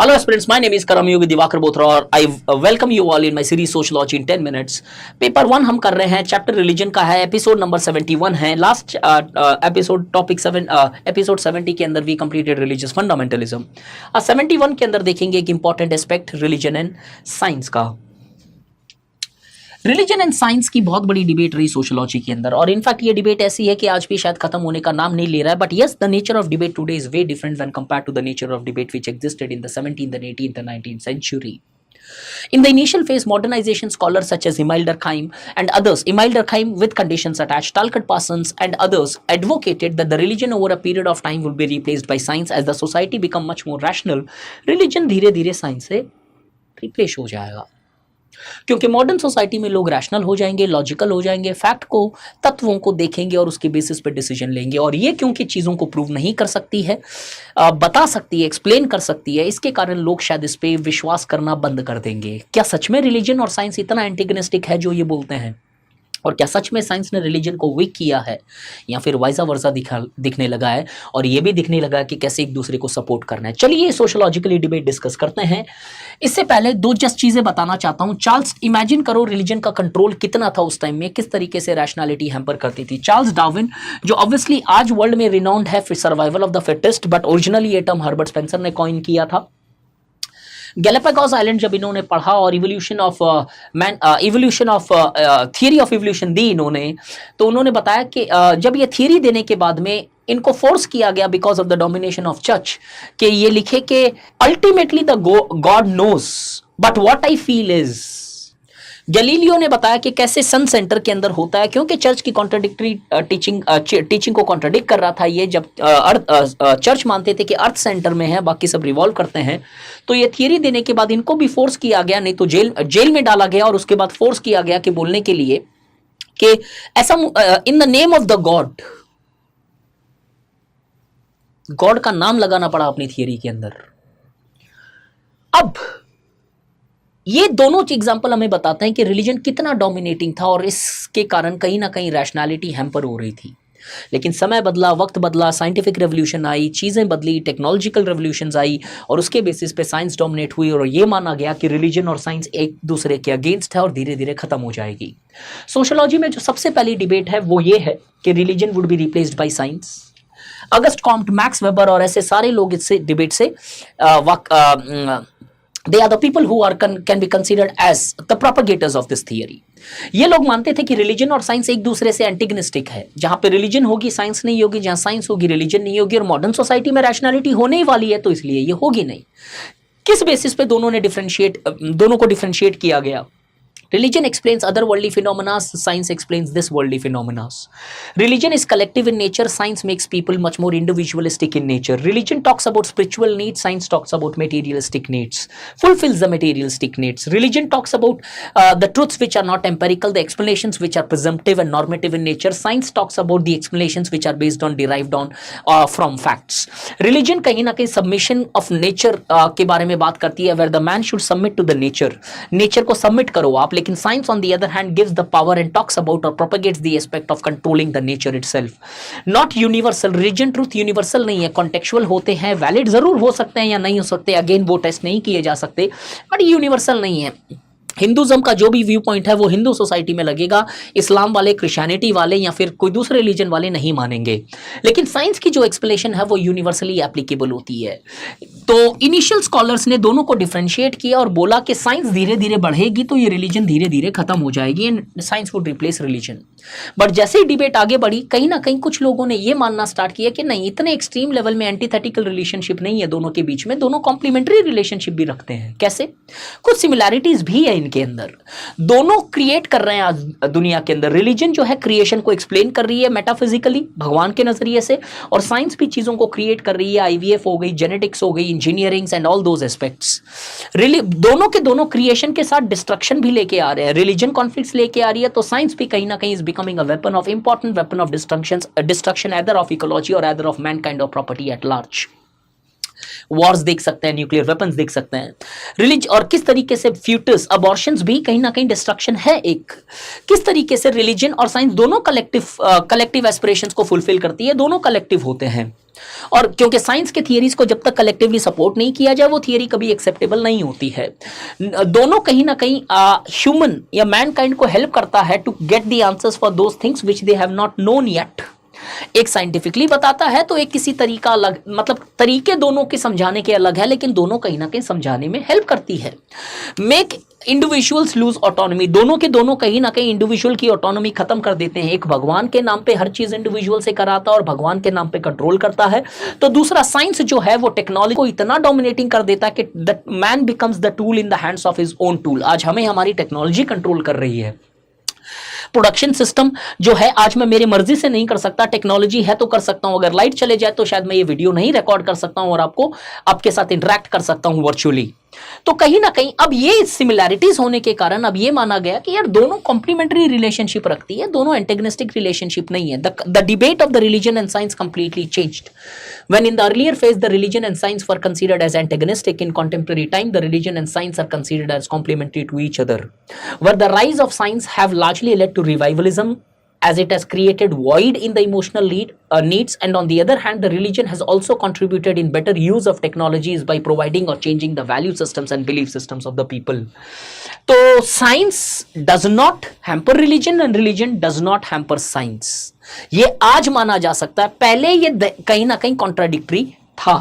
Hello aspirants, my name is Karam Yogi Divakar Bothra और I welcome you all in my series Sociology in 10 minutes. Paper 1 हम कर रहे हैं, chapter religion का है, episode number 71 है. लास्ट एपिसोड टॉपिक 7 एपिसोड 70 के अंदर वी कंप्लीटेड रिलीजियस फंडामेंटलिज्म. 71 के अंदर देखेंगे एक important aspect religion and science का. रिलीजन एंड साइंस की बहुत बड़ी डिबेट रही सोशियोलॉजी के अंदर, और इनफैक्ट ये डिबेट ऐसी है कि आज भी शायद खत्म होने का नाम नहीं ले रहा है. But yes, the nature of debate today is way different when compared to the nature of debate which existed in the 17th and 18th and 19th century. In the initial phase, modernization scholars such as Emile Durkheim and others, Emile Durkheim with conditions attached, Talcott Parsons and others advocated that the religion over a period of time will be replaced by science as the society become much more rational. Religion धीरे धीरे science से replace हो जाएगा, क्योंकि modern society में लोग rational हो जाएंगे, लॉजिकल हो जाएंगे, फैक्ट को, तत्वों को देखेंगे और उसके बेसिस पे डिसीजन लेंगे. और ये क्योंकि चीज़ों को प्रूव नहीं कर सकती है, बता सकती है, एक्सप्लेन कर सकती है, इसके कारण लोग शायद इस पे विश्वास करना बंद कर देंगे. क्या सच में रिलीजन और साइंस इतना एंटीगोनिस्टिक है जो ये बोलते हैं? और क्या सच में साइंस ने रिलीजन को वीक किया है, या फिर वाइजा वर्सा दिखने लगा है, और ये भी दिखने लगा है कि कैसे एक दूसरे को सपोर्ट करना है. चलिए सोशियोलॉजिकली डिबेट डिस्कस करते हैं. इससे पहले दो जस्ट चीजें बताना चाहता हूं. चार्ल्स, इमेजिन करो रिलीजन का कंट्रोल कितना था उस टाइम में, किस तरीके से रैशनैलिटी हैम्पर करती थी. चार्ल्स डार्विन, जो ऑब्वियसली आज वर्ल्ड में रिनाउंड है survival of the fittest, but originally ये टर्म हर्बर्ट स्पेंसर ने कॉइन किया था. गैलापागोस आइलैंड जब इन्होंने पढ़ा और evolution of theory of evolution दी इन्होंने, तो उन्होंने बताया कि जब ये थियरी देने के बाद में इनको फोर्स किया गया because of the domination of church कि ये लिखे कि ultimately the god knows but what I feel is. Galileo ने बताया कि कैसे सन सेंटर के अंदर होता है, क्योंकि चर्च की कॉन्ट्राडिक्टरी टीचिंग को कॉन्ट्राडिक्ट कर रहा था ये. जब चर्च मानते थे कि अर्थ सेंटर में है, बाकी सब रिवॉल्व करते हैं, तो ये थियरी देने के बाद इनको भी फोर्स किया गया, नहीं तो जेल में डाला गया, और उसके बाद फोर्स किया गया कि बोलने के लिए कि ऐसा in the name of the God का नाम लगाना पड़ा अपनी थियरी के अंदर. अब ये दोनों एग्जाम्पल हमें बताते हैं कि रिलीजन कितना डोमिनेटिंग था, और इसके कारण कहीं ना कहीं रैशनैलिटी हैम्पर हो रही थी. लेकिन समय बदला, वक्त बदला, साइंटिफिक रेवोल्यूशन आई, चीज़ें बदली, टेक्नोलॉजिकल रेवोल्यूशंस आई, और उसके बेसिस पे साइंस डोमिनेट हुई, और ये माना गया कि रिलीजन और साइंस एक दूसरे के अगेंस्ट है और धीरे धीरे खत्म हो जाएगी. सोशियोलॉजी में जो सबसे पहली डिबेट है वो ये है कि religion would be replaced by science. August max weber और ऐसे सारे लोग इससे डिबेट से they are the people who are can be considered as the propagators of this theory. ये लोग मानते थे कि रिलीजन और साइंस एक दूसरे से एंटीगनिस्टिक है. जहां पे रिलीजन होगी साइंस नहीं होगी, जहां साइंस होगी रिलीजन नहीं होगी, और मॉडर्न सोसाइटी में रैशनैलिटी होने ही वाली है, तो इसलिए ये होगी नहीं. किस बेसिस पे दोनों को डिफरेंशिएट किया गया? Religion explains otherworldly phenomena, science explains this worldly phenomena. Religion is collective in nature, science makes people much more individualistic in nature. Religion talks about spiritual needs, science talks about materialistic needs, fulfills the materialistic needs. Religion talks about the truths which are not empirical, the explanations which are presumptive and normative in nature. Science talks about the explanations which are based on, derived on from facts. Religion कहीं ना कहीं submission of nature के बारे में बात करती है, where the man should submit to the nature. Nature को submit करो आप. लेकिन science on the other hand gives the power and talks about और propagates the aspect of controlling the nature itself. Not universal. Religion truth universal नहीं है, contextual होते हैं, valid जरूर हो सकते हैं या नहीं हो सकते, अगेन वो टेस्ट नहीं किए जा सकते, बट यूनिवर्सल नहीं है. हिंदुज्म का जो भी व्यू पॉइंट है वो हिंदू सोसाइटी में लगेगा, इस्लाम वाले, क्रिश्चियनिटी वाले या फिर कोई दूसरे रिलीजन वाले नहीं मानेंगे. लेकिन साइंस की जो एक्सप्लेनेशन है वो यूनिवर्सली एप्लीकेबल होती है. तो इनिशियल स्कॉलर्स ने दोनों को डिफरेंशिएट किया और बोला कि साइंस धीरे धीरे बढ़ेगी तो ये रिलीजन धीरे धीरे खत्म हो जाएगी and science would replace religion. But जैसे ही डिबेट आगे बढ़ी, कहीं ना कहीं कुछ लोगों ने ये मानना स्टार्ट किया कि नहीं, इतने एक्सट्रीम लेवल में एंटीथेटिकल रिलेशनशिप नहीं है दोनों के बीच में, दोनों कॉम्प्लीमेंट्री रिलेशनशिप भी रखते हैं. कैसे? कुछ सिमिलैरिटीज भी है इनके अंदर. दोनों क्रिएट कर रहे हैं आज दुनिया के अंदर. रिलीजन जो है क्रिएशन को एक्सप्लेन कर रही है मेटाफिजिकली, भगवान के नजरिए से, और साइंस भी चीजों को क्रिएट कर रही है. आईवीएफ हो गई, जेनेटिक्स हो गई, engineering and all those aspects. दोनों के दोनों क्रिएशन के साथ डिस्ट्रक्शन भी लेके आ रहे हैं. रिलीजन कॉन्फ्लिक्ट्स लेके आ रही है, तो साइंस भी कहीं ना कहीं is becoming a weapon of important weapon of destruction, either of ecology और either of mankind of property at large. Wars देख सकते हैं, न्यूक्लियर वेपन्स देख सकते हैं, रिलीजन, और किस तरीके से फ्यूटस अबॉर्शंस भी कहीं ना कहीं डिस्ट्रक्शन है एक। किस तरीके से रिलीजन और साइंस दोनों कलेक्टिव एस्पिरेशंस को फुलफिल करती है, दोनों कलेक्टिव होते हैं। और क्योंकि साइंस के थियरीज को जब तक कलेक्टिवली सपोर्ट नहीं किया जाए वो थियरी कभी एक्सेप्टेबल नहीं होती है। दोनों कहीं ना कहीं ह्यूमन या मैनकाइंड को हेल्प करता है to get the answers for those things which they have not known yet. एक साइंटिफिकली बताता है तो एक किसी तरीका अलग, मतलब तरीके दोनों के समझाने के अलग है, लेकिन दोनों कहीं ना कहीं समझाने में हेल्प करती है। मेक इंडिविजुअल्स लूज ऑटोनॉमी, दोनों के दोनों कहीं ना कहीं इंडिविजुअल की ऑटोनॉमी खत्म कर देते हैं। एक भगवान के नाम पे हर चीज इंडिविजुअल से कराता है और भगवान के नाम पे कंट्रोल करता है, तो दूसरा साइंस जो है वो टेक्नोलॉजी को इतना डोमिनेटिंग कर देता है कि the man becomes the tool in the hands of his own tool. आज हमें हमारी टेक्नोलॉजी कंट्रोल कर रही है। प्रोडक्शन सिस्टम जो है आज मैं मेरी मर्जी से नहीं कर सकता, टेक्नोलॉजी है तो कर सकता हूं। अगर लाइट चले जाए तो शायद मैं ये वीडियो नहीं रिकॉर्ड कर सकता हूं और आपको आपके साथ इंटरेक्ट कर सकता हूं वर्चुअली। तो कहीं ना कहीं अब ये सिमिलैरिटीज होने के कारण अब ये माना गया कि यार दोनों कॉम्प्लीमेंट्री रिलेशनशिप रखती है, दोनों एंटेगनिस्टिक रिलेशनशिप नहीं है। The debate of the religion and science completely changed when in the earlier phase the religion and science were considered as antagonistic. In contemporary time the religion and science are considered as complementary to each other, where the rise of science have largely led to revivalism as it has created void in the emotional needs, and on the other hand the religion has also contributed in better use of technologies by providing or changing the value systems and belief systems of the people. So science does not hamper religion and religion does not hamper science. ये आज माना जा सकता है, पहले ये कहीं ना कहीं कॉन्ट्राडिक्टरी था।